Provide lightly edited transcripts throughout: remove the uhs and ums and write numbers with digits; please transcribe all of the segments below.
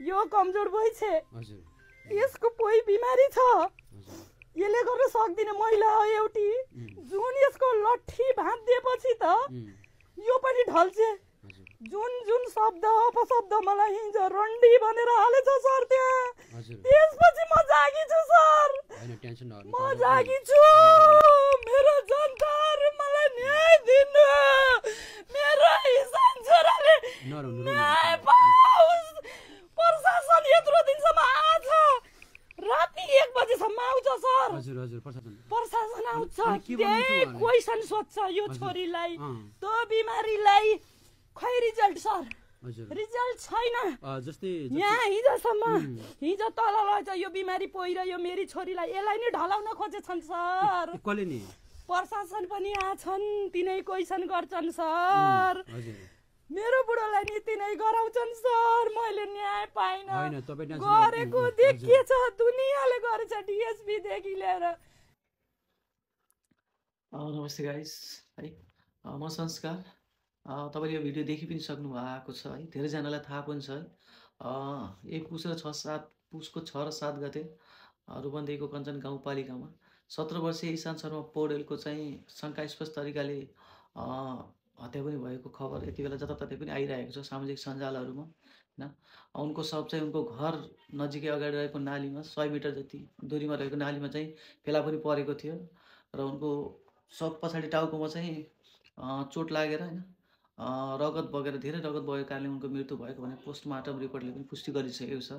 यो कमजोर भइ छ हजुर यसको कोही बिमारी छ हजुर यसले गर्न सक्दिन महिला हो एउटी जुन यसको लट्ठी भाँदिएपछि त यो पनि ढल्छे हजुर जुन जुन शब्द अपशब्द मलाई हिजो रन्डी भनेर हालेछ सर त्यहाँ हजुर त्यसपछि म जागी छु सर हैन टेन्सन नगर्नु म जागी छु मेरो जनताहरु मलाई न्याय दिनु मेरो इसान छोराले नरुनु न्याय पाओस् प्रशासन यत्रो दिनसम्म आछ राति 1 बजेसम्म आउँछ सर हजुर हजुर प्रशासन आउँछ अनि के भन्नुहुन्छ त्यही उहाँले? क्वेसन सोध्छ यो छोरीलाई त्यो बिमारीलाई खै रिजल्ट सर हजुर रिजल्ट छैन जस्तै यहाँ हिजो तल लैछ यो बिमारी पोइरह्यो मेरी छोरीलाई यसलाई नि ढलाउन खोजेछन् सर कसले नि प्रशासन पनि आछन् तिनै क्वेसन गर्छन् सर हजुर मेरो बुढोलाई नि तिनै गराउँछन् सर मैले न्याय पाइन हैन तपाई टेन्सन गरेको देखिएछ दुनियाँले गरेछ डिएसपी देखि लिएर नमस्ते गाइस है म संस्कार तपाईले यो भिडियो देखि पनि सक्नु भएको छ है धेरैजनालाई थाहा पनि छ है यही पुसको 6 र 7 गते रूपन्देहीको कञ्चन गाउँपालिकामा 17 वर्षीय इशान शर्मा पौडेलको चाहिँ शङ्कास्पद तरिकाले हत्या पनि भएको खबर यति बेला जताततै पनि आइरहेको छ सामाजिक सञ्जालहरूमा हैन उनको शव चाहिँ उनको घर नजिकै अगाडि रहेको नालीमा 100 मिटर जति दूरीमा रहेको नालीमा चाहिँ फेला पनि परेको थियो र उनको शव पछाडि टाउकोमा चाहिँ चोट लागेर हैन रगत बगेर धेरै रगत बगेको कारणले उनको मृत्यु भएको भने पोस्टमार्टम रिपोर्टले पनि पुष्टि गरिसकेको छ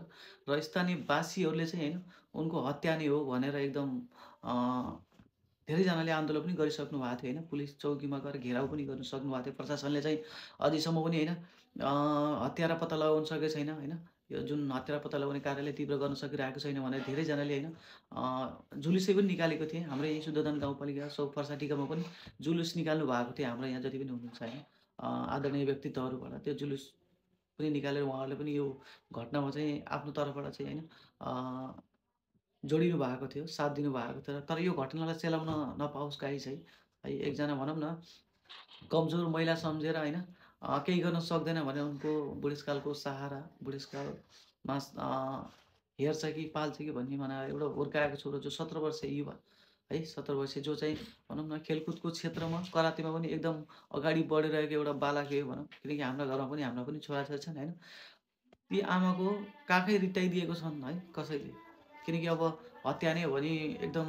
र स्थानीय वासीहरूले चाहिँ हैन उनको हत्या नै हो भनेर एकदम धेरैजनाले आन्दोलन पनि गरिसक्नु भएको थियो हैन पुलिस चौकीमा गएर घेराउ पनि गर्न सक्नु भएको थियो प्रशासनले चाहिँ अझैसम्म पनि हैन हत्यारा पत्ता लगाउन सकेको छैन हैन यो जुन हत्यारा पत्ता लगाउने कार्यलाई तीव्र गर्न सकिरहेको छैन भनेर धेरैजनाले हैन जुलुसै पनि निकालेको थिए हाम्रो यही शुद्धोधन गाउँपालिका सौ फर्साटिकामा पनि जुलुस निकाल्नु भएको थियो हाम्रो यहाँ जति पनि हुनुहुन्छ हैन आदरणीय व्यक्तित्वहरूबाट त्यो जुलुस पनि निकालेर उहाँहरूले पनि यो घटनामा चाहिँ आफ्नो तर्फबाट चाहिँ हैन जोडिनु भएको थियो साथ दिनु भएको थियो तर यो घटनालाई चलाउन नपाओस् गाई चाहिँ है एकजना भनौँ न कमजोर महिला सम्झेर हैन केही गर्न सक्दैन भने उनको बुढेसकालको सहारा बुढेसकालमा हेर्छ कि पाल्छ कि भन्ने भनेर एउटा हुर्काएको छोरो जो 17 वर्षीय युवा है 17 वर्षीय जो चाहिँ भनौँ न खेलकुदको क्षेत्रमा करातेमा पनि एकदम अगाडि बढिरहेको एउटा बालक हो भनौँ किनकि हाम्रो घरमा पनि हाम्रा पनि छोराछोरी छन् हैन ती आमाको काखै रित्ताइदिएको छन् है कसैले किनकि अब हत्या नै हो भने एकदम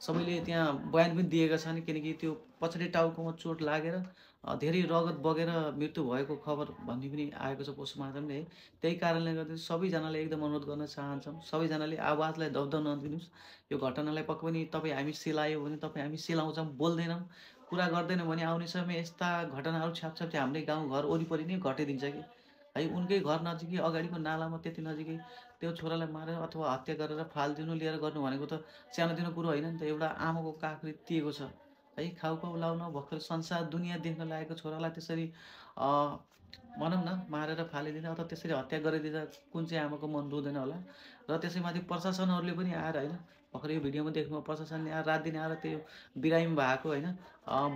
सबैले त्यहाँ बयान पनि दिएका छन् किनकि त्यो पछाडि टाउकोमा चोट लागेर धेरै रगत बगेर मृत्यु भएको खबर भन्ने पनि आएको छ पोस्टमार्टमले है त्यही कारणले गर्दा सबैजनाले एकदम अनुरोध गर्न चाहन्छौँ सबैजनाले आवाजलाई दब्द नदिनुहोस् यो घटनालाई पक्कै पनि तपाईँ हामी सिलायो भने तपाईँ हामी सिलाउँछौँ बोल्दैनौँ कुरा गर्दैनौँ भने आउने समय यस्ता घटनाहरू छ्यापछ्याप चाहिँ हाम्रै गाउँघर वरिपरि नै घटिदिन्छ कि है उनकै घर नजिकै अगाडिको नालामा त्यति नजिकै त्यो छोरालाई मारेर अथवा हत्या गरेर फालिदिनु लिएर गर्नु भनेको त सानोतिनो कुरो होइन नि त एउटा आमाको काख रित्तिएको छ है खाउखाउ लाउन भर्खर संसार दुनियाँ देख्न लागेको छोरालाई त्यसरी भनौँ न मारेर फालिदिँदा अथवा त्यसरी हत्या गरिदिँदा कुन चाहिँ आमाको मन रुँदैन होला र त्यसैमाथि प्रशासनहरूले पनि आएर होइन भर्खर यो भिडियोमा देख्नु प्रशासनले आएर रात दिन आएर त्यो बिरामी भएको होइन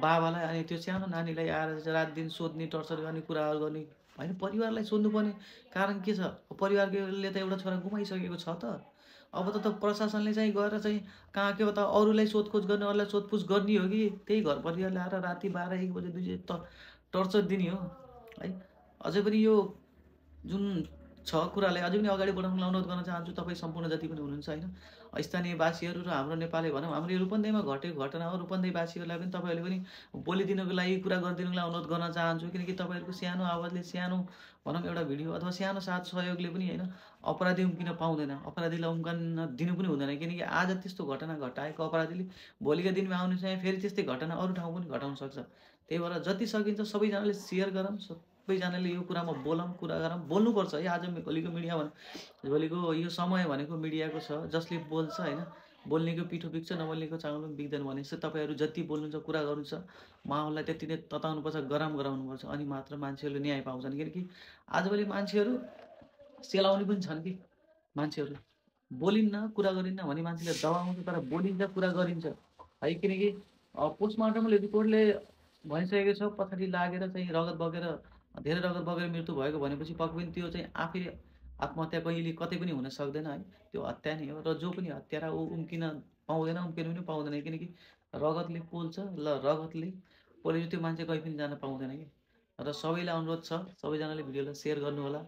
बाबालाई अनि त्यो सानो नानीलाई आएर रात दिन सोध्ने टर्चर गर्ने कुराहरू गर्ने होइन परिवारलाई सोध्नुपर्ने कारण के छ परिवारले त एउटा छोरा गुमाइसकेको छ त अब त प्रशासनले चाहिँ गएर चाहिँ कहाँ के त अरूलाई सोधखोज गर्ने अरूलाई सोधपुछ गर्ने हो कि त्यही घर परिवारले आएर राति 12-1 बजे 2 बजे टर्चर दिने हो है अझै पनि यो जुन छ कुरालाई अझै पनि अगाडि बढाउन अनुरोध गर्न चाहन्छु तपाईँ सम्पूर्ण जति पनि हुनुहुन्छ होइन स्थानीयवासीहरू र हाम्रो नेपाली भनौँ हाम्रो यो रूपन्देहीमा घटेको घटना हो रूपन्देहीवासीहरूलाई पनि तपाईँहरूले पनि बोलिदिनुको लागि कुरा गरिदिनुको लागि अनुरोध गर्न चाहन्छु किनकि तपाईँहरूको सानो आवाजले सानो भनौँ एउटा भिडियो अथवा सानो साथ सहयोगले पनि होइन अपराधी उम्किन पाउँदैन अपराधीलाई उम्कन दिनु पनि हुँदैन किनकि आज त्यस्तो घटना घटाएको अपराधीले भोलिका दिनमा आउने चाहिँ फेरि त्यस्तै घटना अरू ठाउँ पनि घटाउन सक्छ त्यही भएर जति सकिन्छ सबैजनाले सेयर गरौँ सबैजनाले यो कुरामा बोलौँ कुरा गरौँ बोल्नुपर्छ है आज भोलिको मिडिया भोलिको यो समय भनेको मिडियाको छ जसले बोल्छ होइन बोल्नेको पिठो बिग्छ नबोल्नेको चाउलो बिग्दैन भनेपछि तपाईँहरू जति बोल्नुहुन्छ कुरा गर्नुहुन्छ माहौललाई त्यति नै तताउनुपर्छ गरम गराउनुपर्छ अनि मात्र मान्छेहरूले न्याय पाउँछन् किनकि आजभोलि मान्छेहरू सेलाउने पनि छन् कि मान्छेहरू बोलिन्न कुरा गरिन्न भने मान्छेले दबाउँछ तर बोलिन्छ कुरा गरिन्छ है किनकि पोस्टमार्टमले रिपोर्टले भनिसकेको छ पछाडि लागेर चाहिँ रगत बगेर धेरै रगत बगेर मृत्यु भएको भनेपछि पक्कै पनि त्यो चाहिँ आफै आत्महत्या कहिले कतै पनि हुन सक्दैन है। त्यो हत्या नै हो र जो पनि हत्यारा ऊ उम्किन पाउँदैन, उम्किन पनि पाउँदैन किनकि रगतले पोल्छ ल रगतले पोलेपछि त्यो मान्छे कहीँ पनि जान पाउँदैन कि। र सबैलाई अनुरोध छ, सबैजनाले भिडियोलाई सेयर गर्नु होला।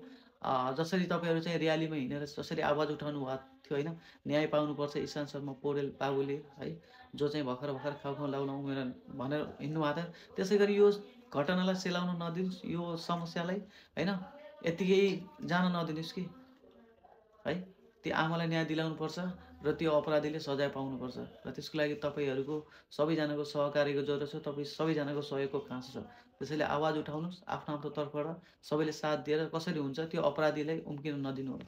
जसरी तपाईँहरू चाहिँ र्यालीमा हिँडेर जसरी आवाज उठाउनु भएको थियो होइन, न्याय पाउनुपर्छ इशान्त शर्मा पौडेल बाबुले है, जो चाहिँ भर्खर खाउ लाउन उमेर भनेर हिँड्नुभएको थियो। त्यसै गरी यो घटनालाई सेलाउन नदिनुहोस्, यो समस्यालाई होइन यत्तिकै जान नदिनुहोस् कि है। त्यो आमालाई न्याय दिलाउनुपर्छ र त्यो अपराधीले सजाय पाउनुपर्छ र त्यसको लागि तपाईँहरूको सबैजनाको सहकार्यको जरुरत छ। तपाईँ सबैजनाको सहयोगको खाँचो छ। त्यसैले आवाज उठाउनुहोस् आफ्नो आफ्नो तर्फबाट, सबैले साथ दिएर कसरी हुन्छ त्यो अपराधीलाई उम्किन नदिनु होला।